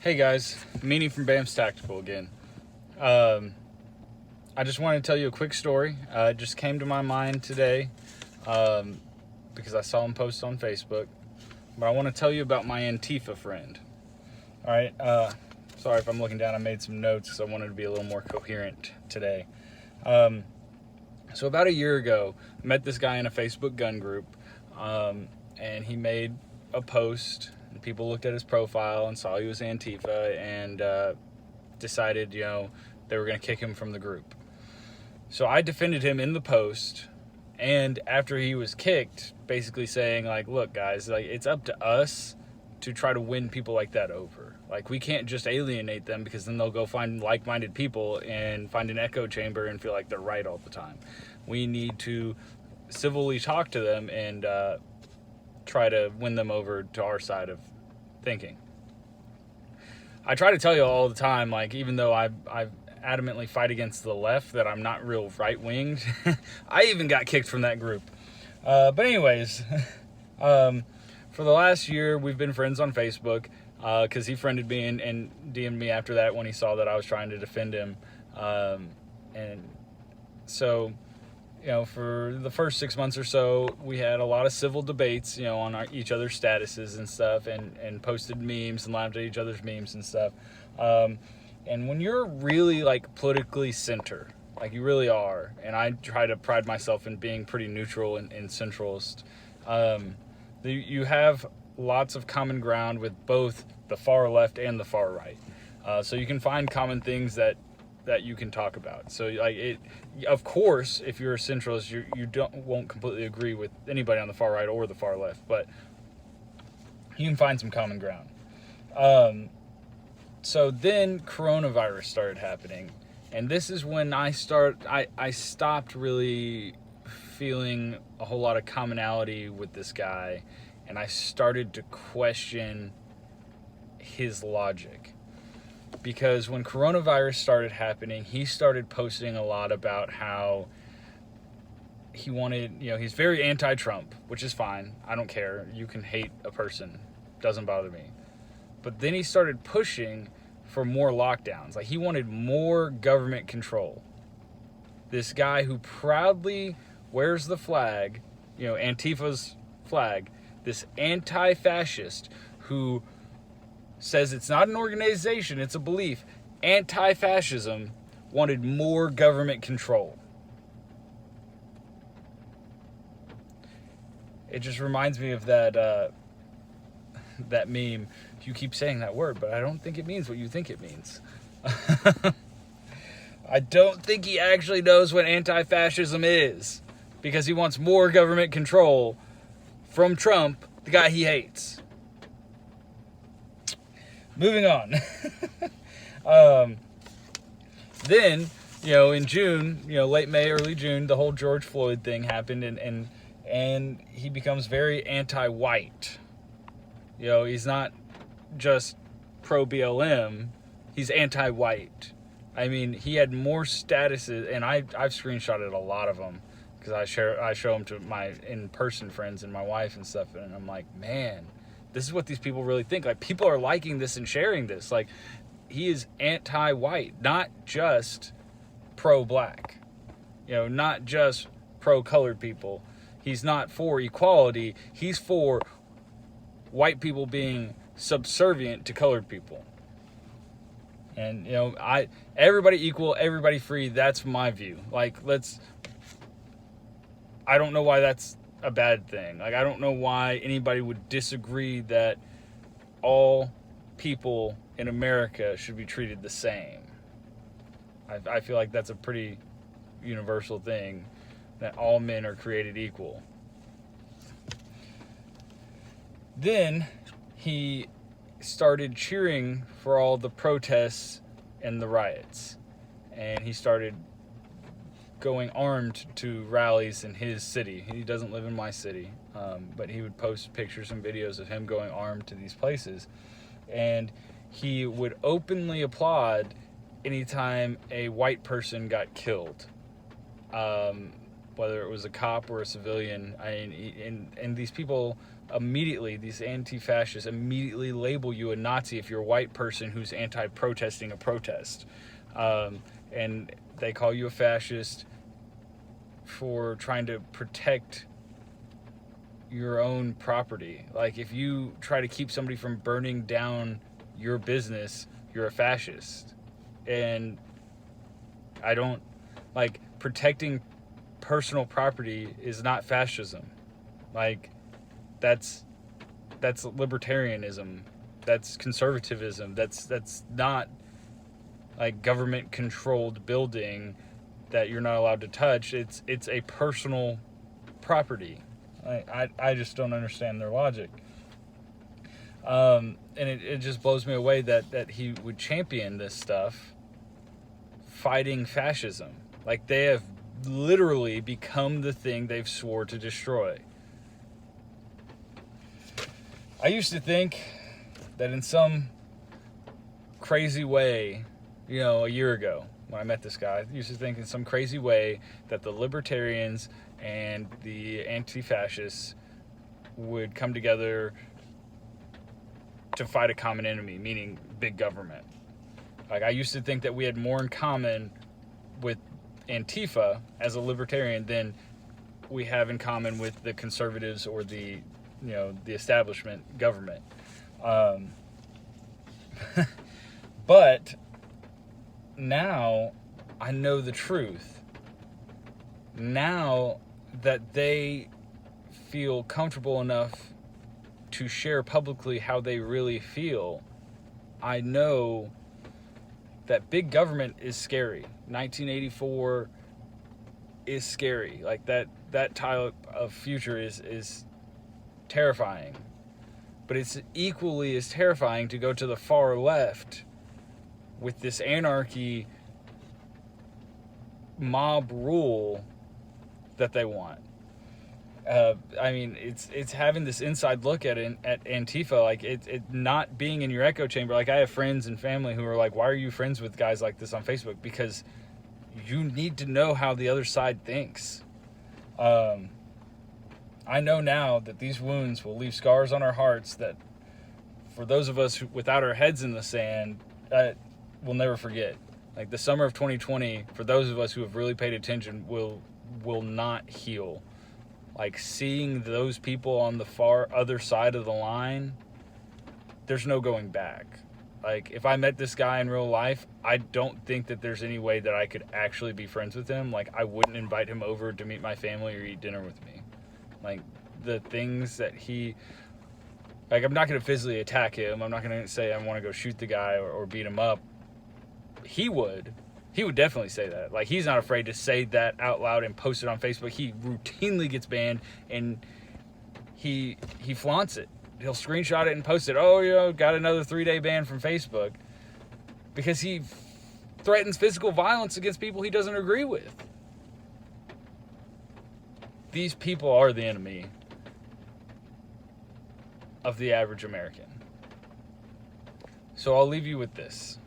Hey guys, Meanie from Bam's Tactical again. I just wanted to tell you a quick story. It just came to my mind today because I saw him post on Facebook. But I want to tell you about my AntiFa friend. All right. Sorry if I'm looking down. I made some notes because I wanted to be a little more coherent today. So about a year ago, I met this guy in a Facebook gun group, and he made a post. And people looked at his profile and saw he was Antifa and decided, they were going to kick him from the group. So I defended him in the post, and after he was kicked, basically saying, look, guys, it's up to us to try to win people like that over. We can't just alienate them because then they'll go find like-minded people and find an echo chamber and feel like they're right all the time. We need to civilly talk to them and try to win them over to our side of thinking. I try to tell you all the time, even though I adamantly fight against the left, that I'm not real right-winged. I even got kicked from that group. But anyways, for the last year, we've been friends on Facebook because he friended me and DM'd me after that when he saw that I was trying to defend him. And so, for the first 6 months or so, we had a lot of civil debates, on each other's statuses and stuff, and posted memes and laughed at each other's memes and stuff. And when you're really politically center, you really are, and I try to pride myself in being pretty neutral and centralist, you have lots of common ground with both the far left and the far right. So you can find common things that you can talk about. So of course, if you're a centralist, you won't completely agree with anybody on the far right or the far left, but you can find some common ground. So then coronavirus started happening, and this is when I stopped really feeling a whole lot of commonality with this guy, and I started to question his logic. Because when coronavirus started happening, he started posting a lot about how he wanted, he's very anti-Trump, which is fine. I don't care. You can hate a person. Doesn't bother me. But then he started pushing for more lockdowns. He wanted more government control. This guy who proudly wears the flag, Antifa's flag, this anti-fascist who says it's not an organization, it's a belief. Anti-fascism wanted more government control. It just reminds me of that meme. You keep saying that word, but I don't think it means what you think it means. I don't think he actually knows what anti-fascism is, because he wants more government control from Trump, the guy he hates. Moving on. Then, in June, late May, early June, the whole George Floyd thing happened, and he becomes very anti-white. He's not just pro-BLM, he's anti-white. I mean, he had more statuses, and I've screenshotted a lot of them, because I show them to my in-person friends and my wife and stuff, and I'm like, man, this is what these people really think. People are liking this and sharing this. He is anti-white, not just pro-black. Not just pro-colored people. He's not for equality. He's for white people being subservient to colored people. And, everybody equal, everybody free, that's my view. I don't know why that's a bad thing. I don't know why anybody would disagree that all people in America should be treated the same. I feel like that's a pretty universal thing, that all men are created equal. Then he started cheering for all the protests and the riots, and he started going armed to rallies in his city. He doesn't live in my city, but he would post pictures and videos of him going armed to these places, and he would openly applaud anytime a white person got killed, whether it was a cop or a civilian. And these people immediately, these anti-fascists immediately label you a Nazi if you're a white person who's anti-protesting a protest. And they call you a fascist for trying to protect your own property. Like, if you try to keep somebody from burning down your business, you're a fascist. And I don't, like, protecting personal property is not fascism. Like, that's libertarianism. That's conservatism. That's not like government controlled building that you're not allowed to touch. It's a personal property. I just don't understand their logic. And it just blows me away that he would champion this stuff, fighting fascism. Like, they have literally become the thing they've swore to destroy. I used to think that in some crazy way, a year ago when I met this guy, I used to think in some crazy way that the libertarians and the anti-fascists would come together to fight a common enemy, meaning big government. Like, I used to think that we had more in common with AntiFa as a libertarian than we have in common with the conservatives or the establishment government. But now I know the truth. Now that they feel comfortable enough to share publicly how they really feel, I know that big government is scary. 1984 is scary. Like, that type of future is terrifying. But it's equally as terrifying to go to the far left with this anarchy mob rule that they want. I mean, it's having this inside look at Antifa, like it not being in your echo chamber. Like, I have friends and family who are like, why are you friends with guys like this on Facebook? Because you need to know how the other side thinks. I know now that these wounds will leave scars on our hearts that, for those of us without our heads in the sand, we'll never forget. Like, the summer of 2020, for those of us who have really paid attention, will not heal. Like, seeing those people on the far other side of the line, there's no going back. Like, if I met this guy in real life, I don't think that there's any way that I could actually be friends with him. Like, I wouldn't invite him over to meet my family or eat dinner with me. Like, the things that like, I'm not going to physically attack him. I'm not going to say I want to go shoot the guy or beat him up. He would definitely say that. Like, he's not afraid to say that out loud and post it on Facebook. He routinely gets banned, and he flaunts it. He'll screenshot it and post it. Oh, got another 3-day ban from Facebook, because he threatens physical violence against people he doesn't agree with. These people are the enemy of the average American. So I'll leave you with this.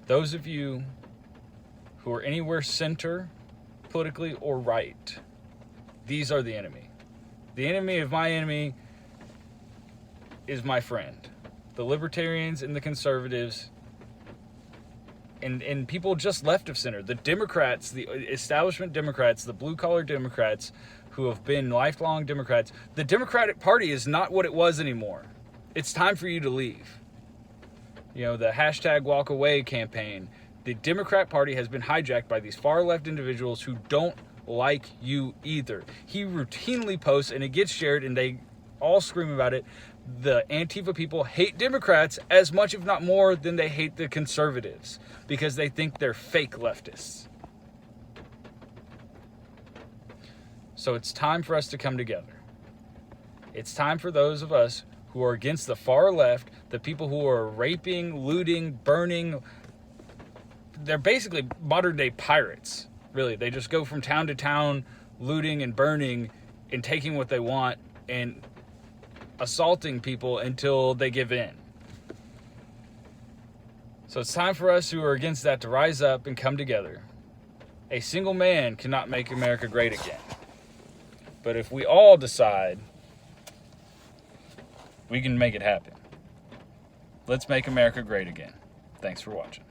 Those of you who are anywhere center, politically or right, these are the enemy. The enemy of my enemy is my friend. The libertarians and the conservatives and people just left of center. The Democrats, the establishment Democrats, the blue-collar Democrats who have been lifelong Democrats. The Democratic Party is not what it was anymore. It's time for you to leave. The hashtag walk away campaign. The Democrat Party has been hijacked by these far-left individuals who don't like you either. He routinely posts, and it gets shared, and they all scream about it. The Antifa people hate Democrats as much, if not more, than they hate the conservatives, because they think they're fake leftists. So it's time for us to come together. It's time for those of us who are against the far left, the people who are raping, looting, burning. They're basically modern-day pirates, really. They just go from town to town, looting and burning and taking what they want and assaulting people until they give in. So it's time for us who are against that to rise up and come together. A single man cannot make America great again. But if we all decide We can make it happen. Let's make America great again. Thanks for watching.